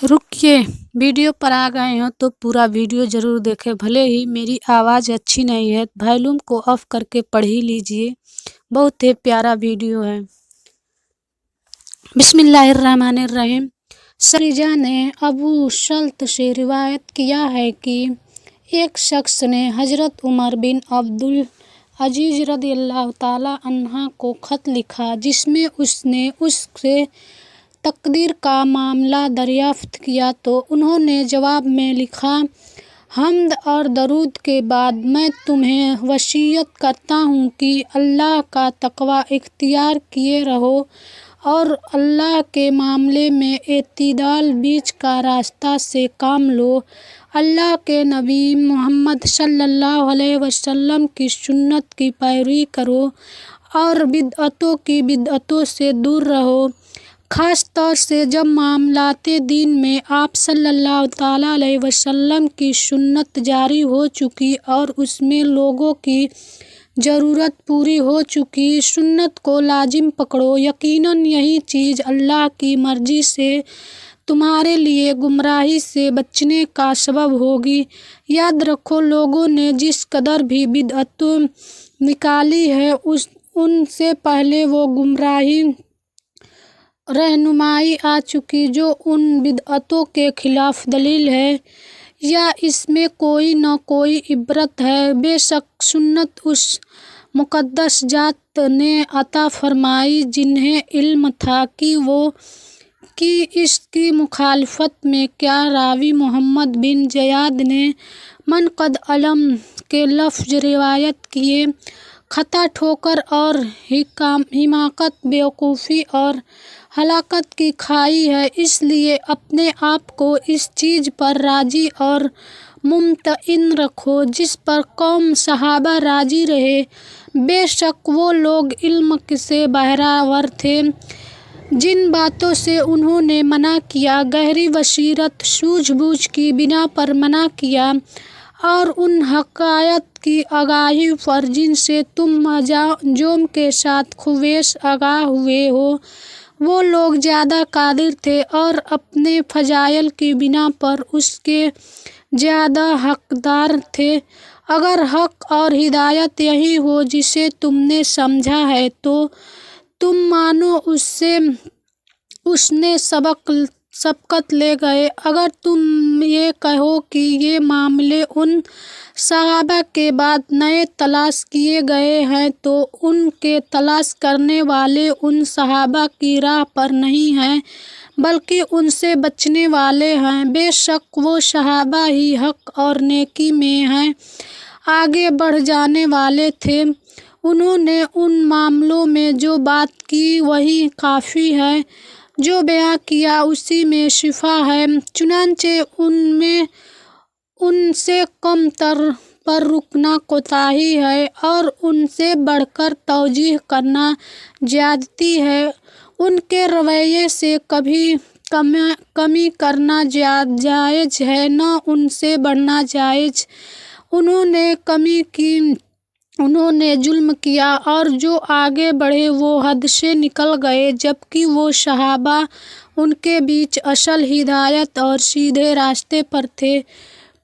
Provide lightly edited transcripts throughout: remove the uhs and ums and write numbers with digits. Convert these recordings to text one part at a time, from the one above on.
रुकिए, वीडियो पर आ गए हो तो पूरा वीडियो ज़रूर देखें। भले ही मेरी आवाज़ अच्छी नहीं है, वॉल्यूम को ऑफ करके पढ़ ही लीजिए, बहुत ही प्यारा वीडियो है। बिस्मिल्लाहिर्रहमानिर्रहीम। सरीजा ने अबू सल्त से रिवायत किया है कि एक शख्स ने हज़रत उमर बिन अब्दुल अजीज़ रज़ियल्लाहु ताला अन्हा को ख़त लिखा, जिसमें उसने उससे तकदीर का मामला दरियाफ्त किया। तो उन्होंने जवाब में लिखा, हम्द और दरूद के बाद मैं तुम्हें वसीयत करता हूँ कि अल्लाह का तक़वा इख्तियार किए रहो और अल्लाह के मामले में एतिदाल बीच का रास्ता से काम लो। अल्लाह के नबी मोहम्मद सल्लल्लाहु अलैहि वसल्लम की सुन्नत की पैरवी करो और बिदअतों से दूर रहो। ख़ास तौर से जब मामलाते दीन में आप सल्लल्लाहु ताला अलैहि वसल्लम की सुन्नत जारी हो चुकी और उसमें लोगों की ज़रूरत पूरी हो चुकी, सुन्नत को लाजिम पकड़ो। यकीनन यही चीज़ अल्लाह की मर्ज़ी से तुम्हारे लिए गुमराही से बचने का सबब होगी। याद रखो, लोगों ने जिस कदर भी बिदअतें निकाली है उनसे पहले वो गुमराही रहनुमाई आ चुकी जो उन बिदअतों के खिलाफ दलील है या इसमें कोई न कोई इबरत है। बेशक सुन्नत उस मुक़द्दस जात ने अता फरमाई जिन्हें इल्म था कि इसकी मुखालफत में क्या। रावी मोहम्मद बिन ज़याद ने मन क़द अलम के लफ्ज़ रिवायत किए। खता ठोकर और हिमाकत बेवकूफ़ी और हलाकत की खाई है, इसलिए अपने आप को इस चीज़ पर राज़ी और मुमतइन रखो जिस पर कौम सहाबा राज़ी रहे। बेशक वो लोग इल्म से बहरावर थे, जिन बातों से उन्होंने मना किया, गहरी बसीरत सूझबूझ की बिना पर मना किया और उन हक़ायक़ की आगाही पर जिनसे तुम मजाजों के साथ खुबेश आगाह हुए हो। वो लोग ज़्यादा कादिर थे और अपने फ़ज़ाइल की बिना पर उसके ज़्यादा हक़दार थे। अगर हक़ और हिदायत यही हो जिसे तुमने समझा है तो तुम मानो उसने सबकत ले गए। अगर तुम ये कहो कि ये मामले उन सहाबा के बाद नए तलाश किए गए हैं तो उनके तलाश करने वाले उन सहाबा की राह पर नहीं हैं बल्कि उनसे बचने वाले हैं। बेशक वो सहाबा ही हक़ और नेकी में हैं आगे बढ़ जाने वाले थे। उन्होंने उन मामलों में जो बात की वही काफ़ी है, जो बयां किया उसी में शिफा है। चुनांचे उनसे कम तर पर रुकना कोताही है और उनसे बढ़कर तौजीह करना ज़्यादती है। उनके रवैये से कभी कमी करना जायज़ है, न उनसे बढ़ना जायज़। उन्होंने कमी की, उन्होंने जुल्म किया और जो आगे बढ़े वो हद से निकल गए, जबकि वो सहाबा उनके बीच असल हिदायत और सीधे रास्ते पर थे।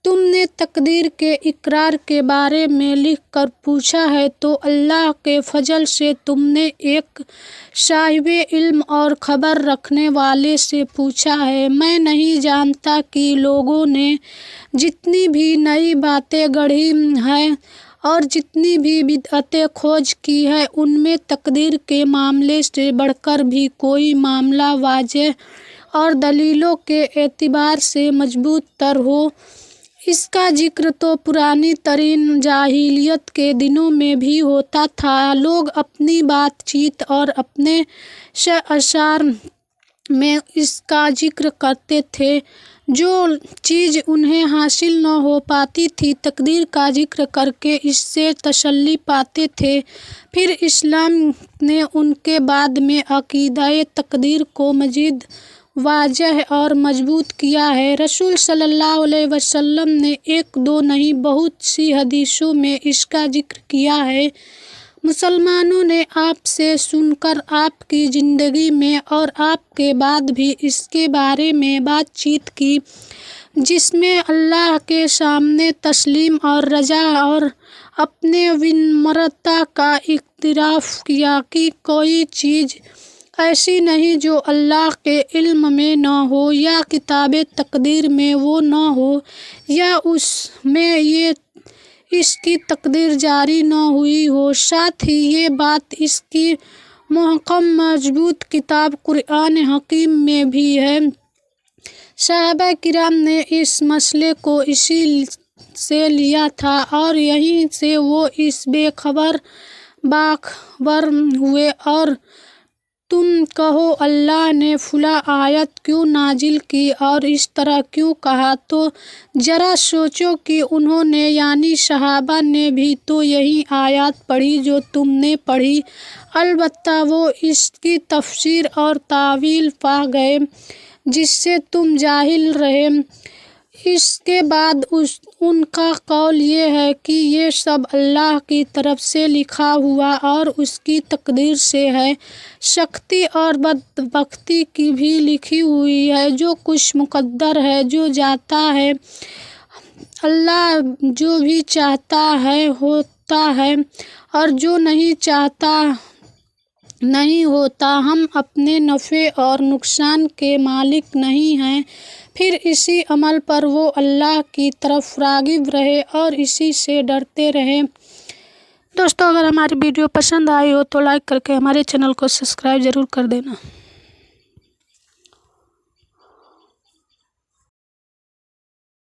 तुमने तकदीर के इकरार के बारे में लिख कर पूछा है तो अल्लाह के फजल से तुमने एक साहिबे इल्म और खबर रखने वाले से पूछा है। मैं नहीं जानता कि लोगों ने जितनी भी नई बातें गढ़ी हैं और जितनी भी बिदअतें खोज की है, उनमें तकदीर के मामले से बढ़कर भी कोई मामला वाज़ेह और दलीलों के एतबार से मजबूत तर हो। इसका जिक्र तो पुरानी तरीन जाहिलियत के दिनों में भी होता था। लोग अपनी बातचीत और अपने अशार में इसका जिक्र करते थे। जो चीज़ उन्हें हासिल न हो पाती थी, तकदीर का जिक्र करके इससे तसल्ली पाते थे। फिर इस्लाम ने उनके बाद में अक़ीदा-ए तकदीर को मज़ीद वाज़ेह और मजबूत किया है। रसूल सल्लल्लाहु अलैहि वसल्लम ने एक दो नहीं बहुत सी हदीसों में इसका जिक्र किया है। मुसलमानों ने आपसे सुनकर आपकी ज़िंदगी में और आपके बाद भी इसके बारे में बातचीत की जिसमें अल्लाह के सामने तस्लीम और रजा और अपने विनम्रता का इक्तराफ़ किया कि कोई चीज़ ऐसी नहीं जो अल्लाह के इल्म में न हो या किताब तकदीर में वो न हो या उसमें ये इसकी तकदीर जारी न हुई हो। साथ ही ये बात इसकी मुहकम मजबूत किताब कुरान हकीम में भी है। सहाबा किराम ने इस मसले को इसी से लिया था और यहीं से वो इस बेखबर बाखबर हुए। और तुम कहो अल्लाह ने फुला आयत क्यों नाजिल की और इस तरह क्यों कहा, तो ज़रा सोचो कि उन्होंने यानी सहाबा ने भी तो यही आयत पढ़ी जो तुमने पढ़ी, अलबत्ता वो इसकी तफसीर और तावील पा गए जिससे तुम जाहिल रहे। इसके बाद उनका कौल ये है कि ये सब अल्लाह की तरफ से लिखा हुआ और उसकी तकदीर से है। सख्ती और बदबख्ती की भी लिखी हुई है। जो कुछ मुकद्दर है जो जाता है, अल्लाह जो भी चाहता है होता है और जो नहीं चाहता नहीं होता। हम अपने नफ़े और नुकसान के मालिक नहीं हैं। फिर इसी अमल पर वो अल्लाह की तरफ राग़िब रहे और इसी से डरते रहे। दोस्तों, अगर हमारी वीडियो पसंद आई हो तो लाइक करके हमारे चैनल को सब्सक्राइब ज़रूर कर देना।